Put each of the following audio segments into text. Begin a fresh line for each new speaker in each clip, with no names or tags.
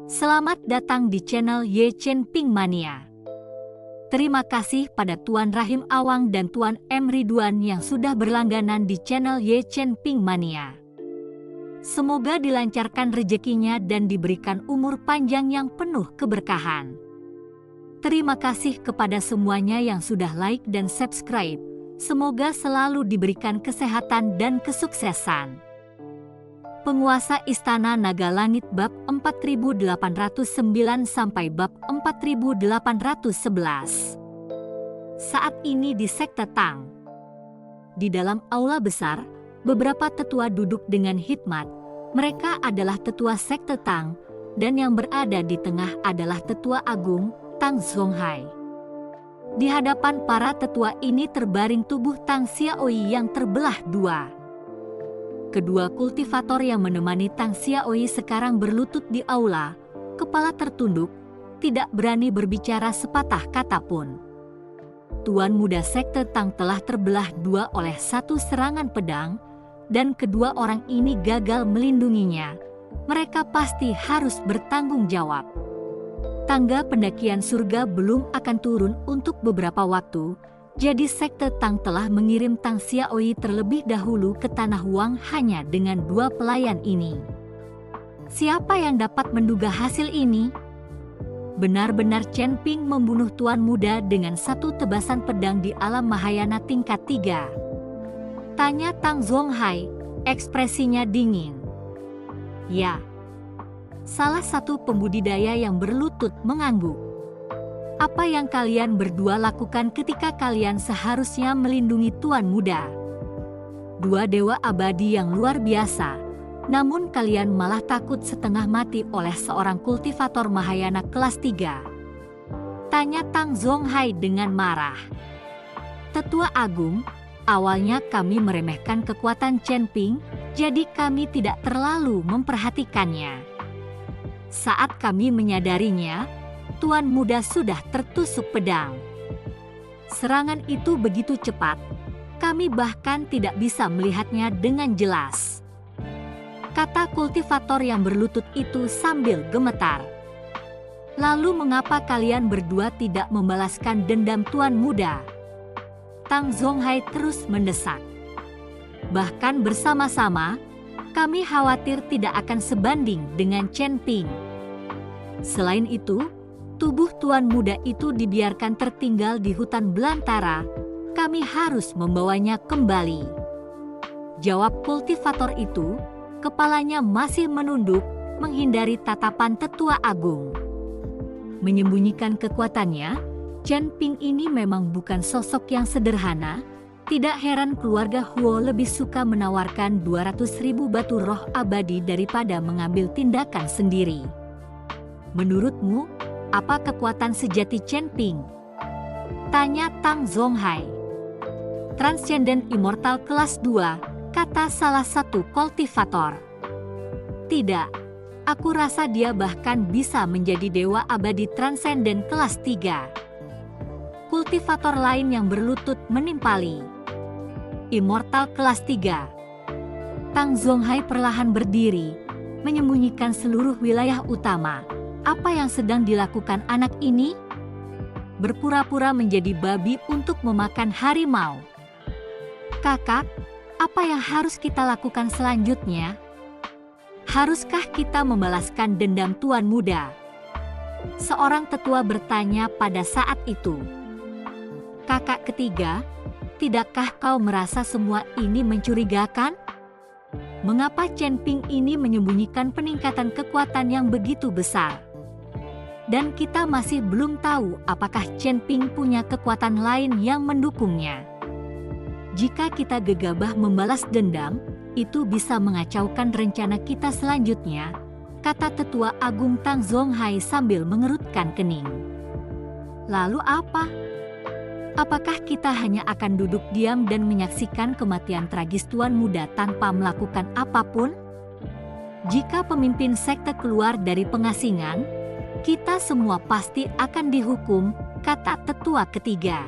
Selamat datang di channel Ye Chen Ping Mania. Terima kasih pada Tuan Rahim Awang dan Tuan M. Ridwan yang sudah berlangganan di channel Ye Chen Ping Mania. Semoga dilancarkan rezekinya dan diberikan umur panjang yang penuh keberkahan. Terima kasih kepada semuanya yang sudah like dan subscribe. Semoga selalu diberikan kesehatan dan kesuksesan. Penguasa Istana Naga Langit bab 4809 sampai bab 4811. Saat ini di Sekte Tang. Di dalam aula besar, beberapa tetua duduk dengan hikmat. Mereka adalah tetua Sekte Tang, dan yang berada di tengah adalah Tetua Agung, Tang Zonghai. Di hadapan para tetua ini terbaring tubuh Tang Xiaoi yang terbelah dua. Kedua kultivator yang menemani Tang Xiaoi sekarang berlutut di aula, kepala tertunduk, tidak berani berbicara sepatah kata pun. Tuan muda Sekte Tang telah terbelah dua oleh satu serangan pedang, dan kedua orang ini gagal melindunginya. Mereka pasti harus bertanggung jawab. Tangga pendakian surga belum akan turun untuk beberapa waktu, jadi Sekte Tang telah mengirim Tang Xiaoi terlebih dahulu ke Tanah Huang hanya dengan dua pelayan ini. Siapa yang dapat menduga hasil ini? Benar-benar Chen Ping membunuh Tuan Muda dengan satu tebasan pedang di alam Mahayana tingkat 3. Tanya Tang Zonghai, ekspresinya dingin. Ya. Salah satu pembudidaya yang berlutut mengangguk. Apa yang kalian berdua lakukan ketika kalian seharusnya melindungi Tuan Muda? Dua dewa abadi yang luar biasa, namun kalian malah takut setengah mati oleh seorang kultivator Mahayana kelas 3. Tanya Tang Zonghai dengan marah. Tetua Agung, awalnya kami meremehkan kekuatan Chen Ping, jadi kami tidak terlalu memperhatikannya. Saat kami menyadarinya, Tuan Muda sudah tertusuk pedang. Serangan itu begitu cepat, kami bahkan tidak bisa melihatnya dengan jelas. Kata kultivator yang berlutut itu sambil gemetar. Lalu mengapa kalian berdua tidak membalaskan dendam Tuan Muda? Tang Zonghai terus mendesak. Bahkan bersama-sama, kami khawatir tidak akan sebanding dengan Chen Ping. Selain itu, tubuh Tuan Muda itu dibiarkan tertinggal di hutan belantara. Kami harus membawanya kembali. Jawab kultivator itu, kepalanya masih menunduk, menghindari tatapan Tetua Agung. Menyembunyikan kekuatannya, Chen Ping ini memang bukan sosok yang sederhana. Tidak heran keluarga Huo lebih suka menawarkan 200.000 batu roh abadi daripada mengambil tindakan sendiri. Menurutmu, apa kekuatan sejati Chen Ping? Tanya Tang Zonghai. Transcendent Immortal kelas 2, kata salah satu kultivator. Tidak, aku rasa dia bahkan bisa menjadi dewa abadi transcendent kelas 3. Kultivator lain yang berlutut menimpali. Immortal kelas 3. Tang Zonghai perlahan berdiri, menyembunyikan seluruh wilayah utama. Apa yang sedang dilakukan anak ini? Berpura-pura menjadi babi untuk memakan harimau. Kakak, apa yang harus kita lakukan selanjutnya? Haruskah kita membalaskan dendam Tuan Muda? Seorang tetua bertanya pada saat itu. Kakak ketiga, tidakkah kau merasa semua ini mencurigakan? Mengapa Chen Ping ini menyembunyikan peningkatan kekuatan yang begitu besar? Dan kita masih belum tahu apakah Chen Ping punya kekuatan lain yang mendukungnya. Jika kita gegabah membalas dendam, itu bisa mengacaukan rencana kita selanjutnya, kata Tetua Agung Tang Zonghai sambil mengerutkan kening. Lalu apa? Apakah kita hanya akan duduk diam dan menyaksikan kematian tragis Tuan Muda tanpa melakukan apapun? Jika pemimpin sekte keluar dari pengasingan, kita semua pasti akan dihukum, kata tetua ketiga.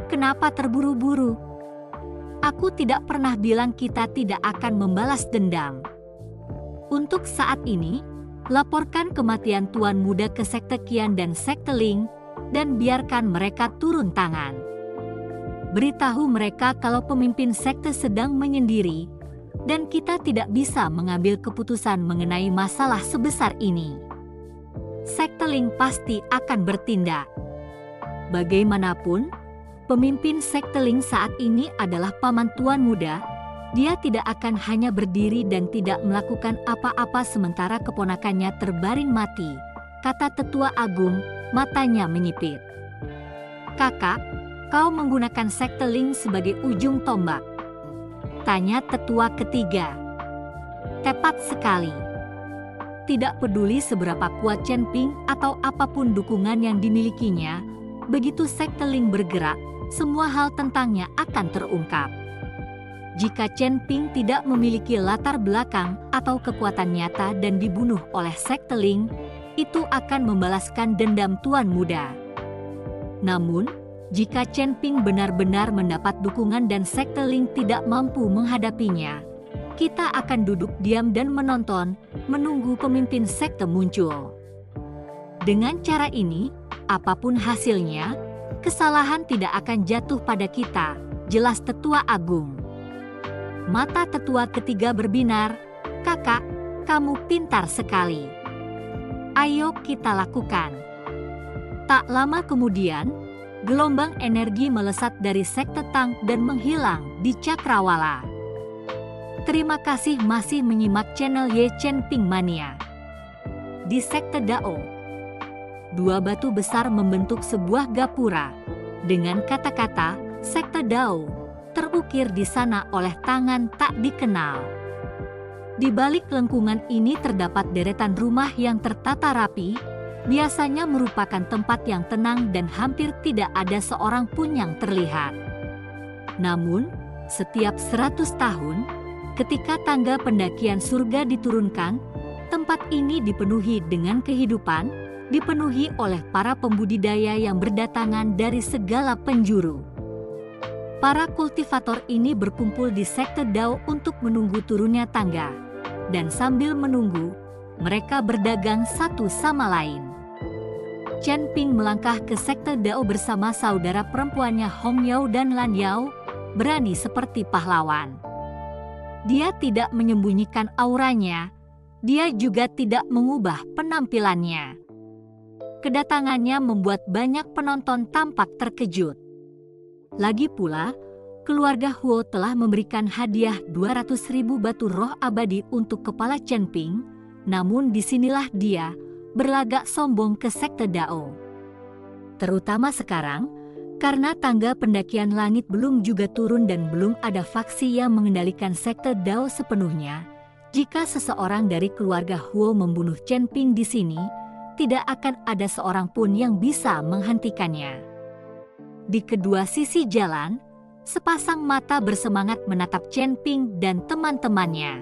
Kenapa terburu-buru? Aku tidak pernah bilang kita tidak akan membalas dendam. Untuk saat ini, Laporkan kematian Tuan Muda ke Sekte Qian dan Sekte Ling, dan biarkan mereka turun tangan. Beritahu mereka kalau pemimpin sekte sedang menyendiri, dan kita tidak bisa mengambil keputusan mengenai masalah sebesar ini. Sekte Ling pasti akan bertindak. Bagaimanapun, pemimpin Sekte Ling saat ini adalah Paman Tuan Muda. Dia tidak akan hanya berdiri dan tidak melakukan apa-apa sementara keponakannya terbaring mati, kata Tetua Agung, matanya menyipit. Kakak, kau menggunakan Sekte Ling sebagai ujung tombak? Tanya tetua ketiga. Tepat sekali. Tidak peduli seberapa kuat Chen Ping atau apapun dukungan yang dimilikinya, begitu Sekte Ling bergerak, semua hal tentangnya akan terungkap. Jika Chen Ping tidak memiliki latar belakang atau kekuatan nyata dan dibunuh oleh Sekte Ling, itu akan membalaskan dendam Tuan Muda. Namun, jika Chen Ping benar-benar mendapat dukungan dan Sekte Ling tidak mampu menghadapinya, kita akan duduk diam dan menonton, menunggu pemimpin sekte muncul. Dengan cara ini, apapun hasilnya, kesalahan tidak akan jatuh pada kita, jelas Tetua Agung. Mata tetua ketiga berbinar, kakak, kamu pintar sekali. Ayo kita lakukan. Tak lama kemudian, gelombang energi melesat dari Sekte Tang dan menghilang di Cakrawala. Terima kasih masih menyimak channel Ye Chen Ping Mania. Di Sekte Dao, dua batu besar membentuk sebuah gapura. Dengan kata-kata, Sekte Dao terukir di sana oleh tangan tak dikenal. Di balik lengkungan ini terdapat deretan rumah yang tertata rapi, biasanya merupakan tempat yang tenang dan hampir tidak ada seorang pun yang terlihat. Namun, setiap 100 tahun, ketika tangga pendakian surga diturunkan, tempat ini dipenuhi dengan kehidupan, dipenuhi oleh para pembudidaya yang berdatangan dari segala penjuru. Para kultivator ini berkumpul di Sekte Dao untuk menunggu turunnya tangga, dan sambil menunggu, mereka berdagang satu sama lain. Chen Ping melangkah ke Sekte Dao bersama saudara perempuannya Hong Yao dan Lan Yao, berani seperti pahlawan. Dia tidak menyembunyikan auranya, dia juga tidak mengubah penampilannya. Kedatangannya membuat banyak penonton tampak terkejut. Lagi pula, keluarga Huo telah memberikan hadiah 200.000 batu roh abadi untuk kepala Chen Ping, namun disinilah dia berlagak sombong ke Sekte Dao. Terutama sekarang, karena tangga pendakian langit belum juga turun dan belum ada faksi yang mengendalikan Sekte Dao sepenuhnya, jika seseorang dari keluarga Huo membunuh Chen Ping di sini, tidak akan ada seorang pun yang bisa menghentikannya. Di kedua sisi jalan, sepasang mata bersemangat menatap Chen Ping dan teman-temannya.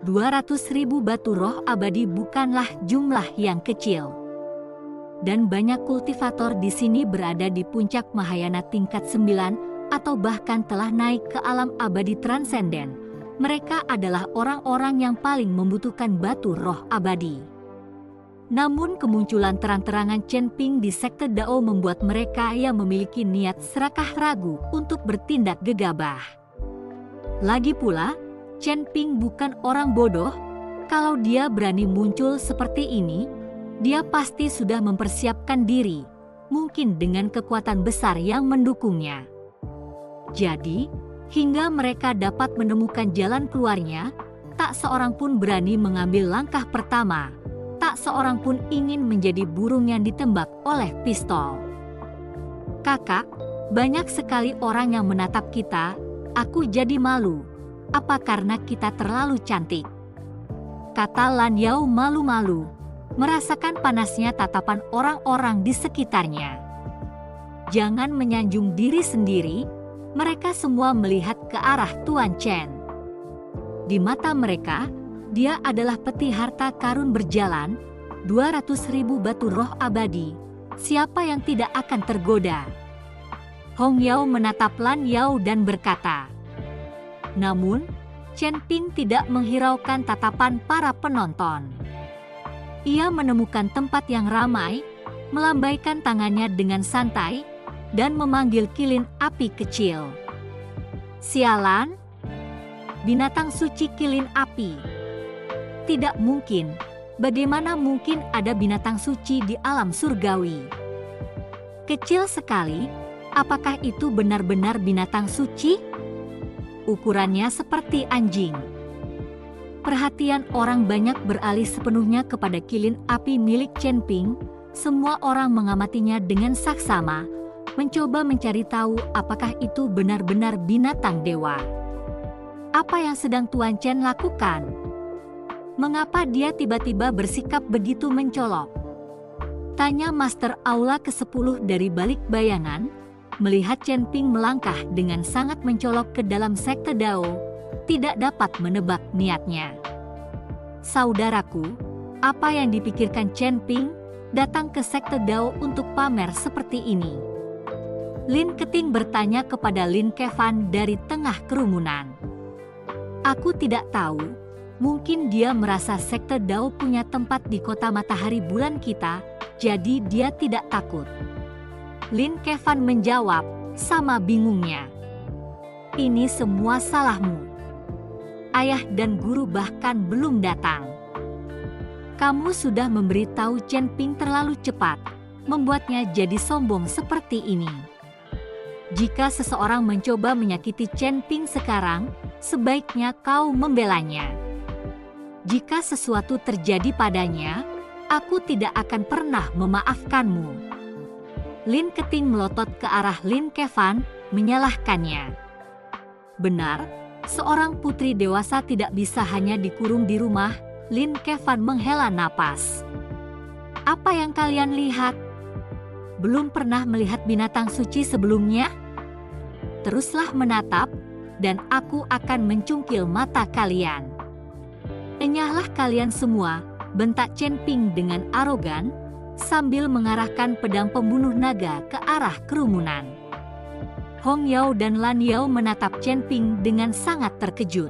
200.000 batu roh abadi bukanlah jumlah yang kecil. Dan banyak kultivator di sini berada di puncak Mahayana tingkat 9 atau bahkan telah naik ke alam abadi transenden. Mereka adalah orang-orang yang paling membutuhkan batu roh abadi. Namun kemunculan terang-terangan Chen Ping di Sekte Dao membuat mereka yang memiliki niat serakah ragu untuk bertindak gegabah. Lagi pula, Chen Ping bukan orang bodoh. Kalau dia berani muncul seperti ini, dia pasti sudah mempersiapkan diri, mungkin dengan kekuatan besar yang mendukungnya. Jadi, hingga mereka dapat menemukan jalan keluarnya, tak seorang pun berani mengambil langkah pertama. Tak seorang pun ingin menjadi burung yang ditembak oleh pistol. Kakak, banyak sekali orang yang menatap kita, aku jadi malu. Apa karena kita terlalu cantik? Kata Lan Yao malu-malu, merasakan panasnya tatapan orang-orang di sekitarnya. Jangan menyanjung diri sendiri, mereka semua melihat ke arah Tuan Chen. Di mata mereka, dia adalah peti harta karun berjalan, 200.000 batu roh abadi. Siapa yang tidak akan tergoda? Hong Yao menatap Lan Yao dan berkata. Namun, Chen Ping tidak menghiraukan tatapan para penonton. Ia menemukan tempat yang ramai, melambaikan tangannya dengan santai, dan memanggil kilin api kecil. Sialan! Binatang suci kilin api. Tidak mungkin. Bagaimana mungkin ada binatang suci di alam surgawi? Kecil sekali, apakah itu benar-benar binatang suci? Ukurannya seperti anjing. Perhatian orang banyak beralih sepenuhnya kepada kilin api milik Chen Ping. Semua orang mengamatinya dengan saksama, mencoba mencari tahu apakah itu benar-benar binatang dewa. Apa yang sedang Tuan Chen lakukan? Mengapa dia tiba-tiba bersikap begitu mencolok? Tanya Master Aula ke-10 dari balik bayangan, melihat Chen Ping melangkah dengan sangat mencolok ke dalam sekte Dao, tidak dapat menebak niatnya. Saudaraku, apa yang dipikirkan Chen Ping datang ke sekte Dao untuk pamer seperti ini? Lin Keting bertanya kepada Lin Kevan dari tengah kerumunan. Aku tidak tahu, mungkin dia merasa sekte Dao punya tempat di kota matahari bulan kita, jadi dia tidak takut. Lin Kevan menjawab, sama bingungnya. Ini semua salahmu. Ayah dan guru bahkan belum datang. Kamu sudah memberitahu Chen Ping terlalu cepat, membuatnya jadi sombong seperti ini. Jika seseorang mencoba menyakiti Chen Ping sekarang, sebaiknya kau membelanya. Jika sesuatu terjadi padanya, aku tidak akan pernah memaafkanmu. Lin Keting melotot ke arah Lin Kevan, menyalahkannya. Benar, seorang putri dewasa tidak bisa hanya dikurung di rumah. Lin Kevan menghela napas. Apa yang kalian lihat? Belum pernah melihat binatang suci sebelumnya? Teruslah menatap, dan aku akan mencungkil mata kalian. Enyahlah kalian semua, bentak Chen Ping dengan arogan, sambil mengarahkan pedang pembunuh naga ke arah kerumunan. Hong Yao dan Lan Yao menatap Chen Ping dengan sangat terkejut.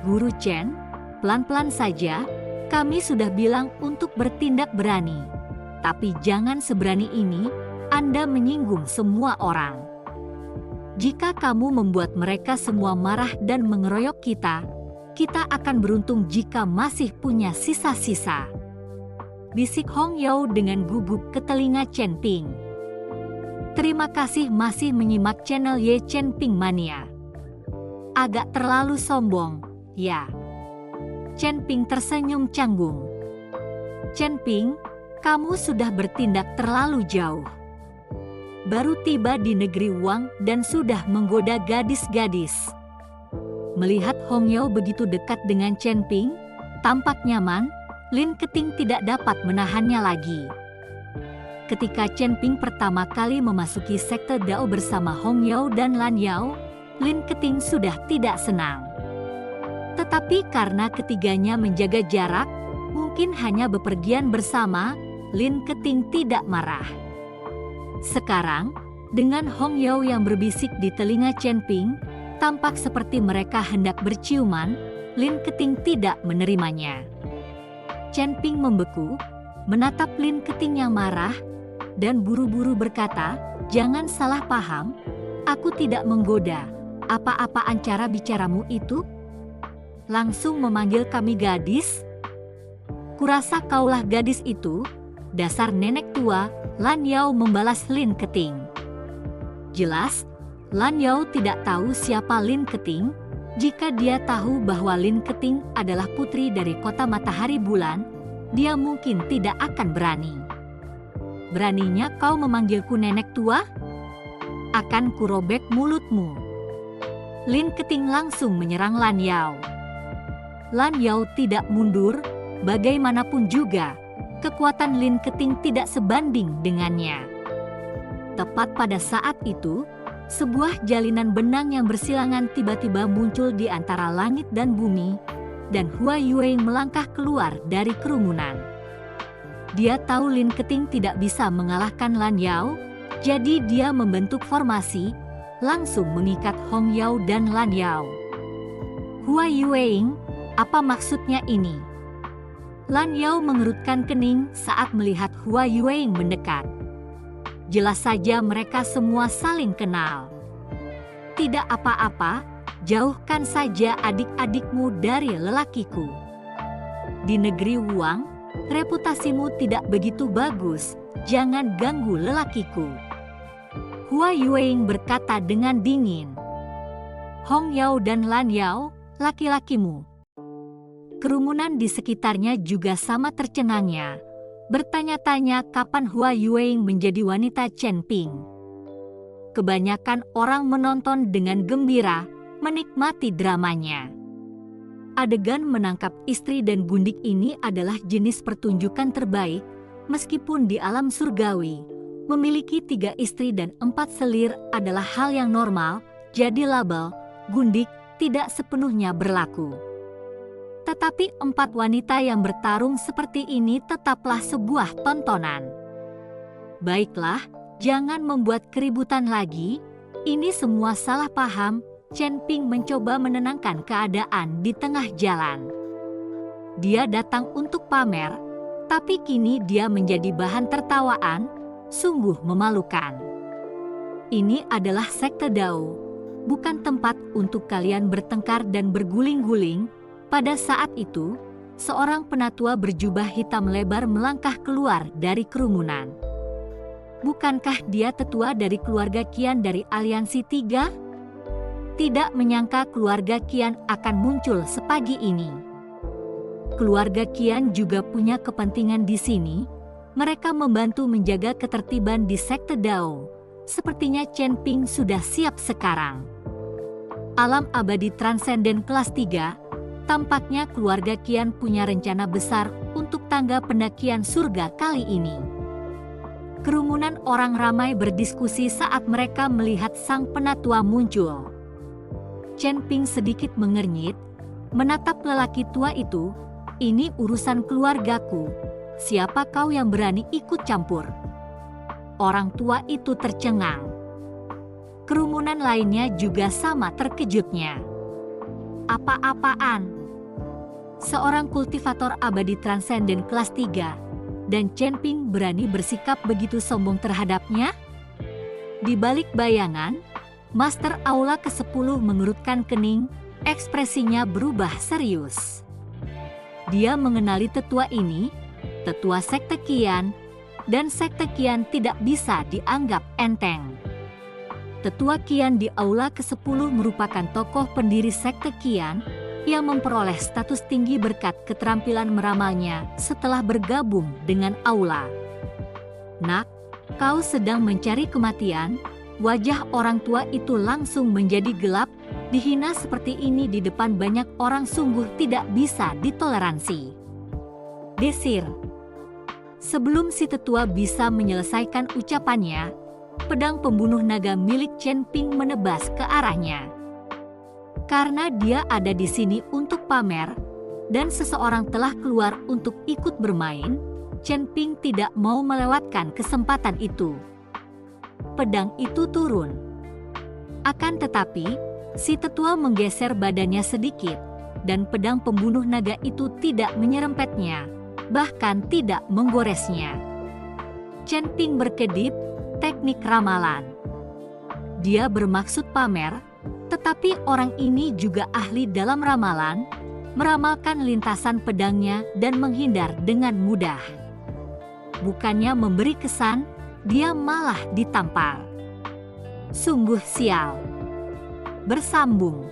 Guru Chen, pelan-pelan saja, kami sudah bilang untuk bertindak berani. Tapi jangan seberani ini, Anda menyinggung semua orang. Jika kamu membuat mereka semua marah dan mengeroyok kita akan beruntung jika masih punya sisa-sisa. Bisik Hong Yao dengan gugup ke telinga Chen Ping. Terima kasih masih menyimak channel Ye Chen Ping Mania. Agak terlalu sombong, ya. Chen Ping tersenyum canggung. Chen Ping, kamu sudah bertindak terlalu jauh. Baru tiba di negeri Wang dan sudah menggoda gadis-gadis. Melihat Hong Yao begitu dekat dengan Chen Ping, tampak nyaman, Lin Keting tidak dapat menahannya lagi. Ketika Chen Ping pertama kali memasuki sekte Dao bersama Hong Yao dan Lan Yao, Lin Keting sudah tidak senang. Tetapi karena ketiganya menjaga jarak, mungkin hanya bepergian bersama, Lin Keting tidak marah. Sekarang, dengan Hong Yao yang berbisik di telinga Chen Ping, tampak seperti mereka hendak berciuman, Lin Keting tidak menerimanya. Chen Ping membeku, menatap Lin Keting yang marah, dan buru-buru berkata, jangan salah paham, aku tidak menggoda, apa-apaan cara bicaramu itu? Langsung memanggil kami gadis? Kurasa kaulah gadis itu, dasar nenek tua, Lan Yao membalas Lin Keting. Jelas, Lan Yao tidak tahu siapa Lin Keting. Jika dia tahu bahwa Lin Keting adalah putri dari kota matahari bulan, dia mungkin tidak akan berani. Beraninya kau memanggilku nenek tua? Akan kurobek mulutmu. Lin Keting langsung menyerang Lan Yao. Lan Yao tidak mundur, bagaimanapun juga, kekuatan Lin Keting tidak sebanding dengannya. Tepat pada saat itu, sebuah jalinan benang yang bersilangan tiba-tiba muncul di antara langit dan bumi, dan Hua Yueing melangkah keluar dari kerumunan. Dia tahu Lin Keting tidak bisa mengalahkan Lan Yao, jadi dia membentuk formasi, langsung mengikat Hong Yao dan Lan Yao. Hua Yueing, apa maksudnya ini? Lan Yao mengerutkan kening saat melihat Hua Yueing mendekat. Jelas saja mereka semua saling kenal. Tidak apa-apa, jauhkan saja adik-adikmu dari lelakiku. Di negeri Wuang, reputasimu tidak begitu bagus, jangan ganggu lelakiku. Hua Yueing berkata dengan dingin. Hong Yao dan Lan Yao, laki-lakimu. Kerumunan di sekitarnya juga sama tercengangnya, bertanya-tanya kapan Hua Yueing menjadi wanita Chen Ping. Kebanyakan orang menonton dengan gembira, menikmati dramanya. Adegan menangkap istri dan gundik ini adalah jenis pertunjukan terbaik, meskipun di alam surgawi, memiliki 3 istri dan 4 selir adalah hal yang normal, jadi label gundik tidak sepenuhnya berlaku. Tetapi 4 wanita yang bertarung seperti ini tetaplah sebuah tontonan. Baiklah, jangan membuat keributan lagi, ini semua salah paham. Chen Ping mencoba menenangkan keadaan di tengah jalan. Dia datang untuk pamer, tapi kini dia menjadi bahan tertawaan, sungguh memalukan. Ini adalah sekte Dao, bukan tempat untuk kalian bertengkar dan berguling-guling. Pada saat itu, seorang penatua berjubah hitam lebar melangkah keluar dari kerumunan. Bukankah dia tetua dari keluarga Qian dari Aliansi 3? Tidak menyangka keluarga Qian akan muncul sepagi ini. Keluarga Qian juga punya kepentingan di sini. Mereka membantu menjaga ketertiban di sekte Dao. Sepertinya Chen Ping sudah siap sekarang. Alam abadi transenden kelas 3. Tampaknya keluarga Qian punya rencana besar untuk tangga pendakian surga kali ini. Kerumunan orang ramai berdiskusi saat mereka melihat sang penatua muncul. Chen Ping sedikit mengernyit, menatap lelaki tua itu. Ini urusan keluargaku. Siapa kau yang berani ikut campur? Orang tua itu tercengang. Kerumunan lainnya juga sama terkejutnya. Apa-apaan? Seorang kultivator abadi transenden kelas 3 dan Chen Ping berani bersikap begitu sombong terhadapnya? Di balik bayangan, Master Aula ke-10 mengerutkan kening, ekspresinya berubah serius. Dia mengenali tetua ini, tetua sekte Qian, dan sekte Qian tidak bisa dianggap enteng. Tetua Qian di Aula ke-10 merupakan tokoh pendiri sekte Qian yang memperoleh status tinggi berkat keterampilan meramalnya setelah bergabung dengan Aula. Nak, kau sedang mencari kematian? Wajah orang tua itu langsung menjadi gelap. Dihina seperti ini di depan banyak orang sungguh tidak bisa ditoleransi. Desir. Sebelum si tetua bisa menyelesaikan ucapannya, pedang pembunuh naga milik Chen Ping menebas ke arahnya. Karena dia ada di sini untuk pamer, dan seseorang telah keluar untuk ikut bermain, Chen Ping tidak mau melewatkan kesempatan itu. Pedang itu turun. Akan tetapi, si tetua menggeser badannya sedikit, dan pedang pembunuh naga itu tidak menyerempetnya, bahkan tidak menggoresnya. Chen Ping berkedip, teknik ramalan. Dia bermaksud pamer, tetapi orang ini juga ahli dalam ramalan, meramalkan lintasan pedangnya dan menghindar dengan mudah. Bukannya memberi kesan, dia malah ditampar. Sungguh sial. Bersambung.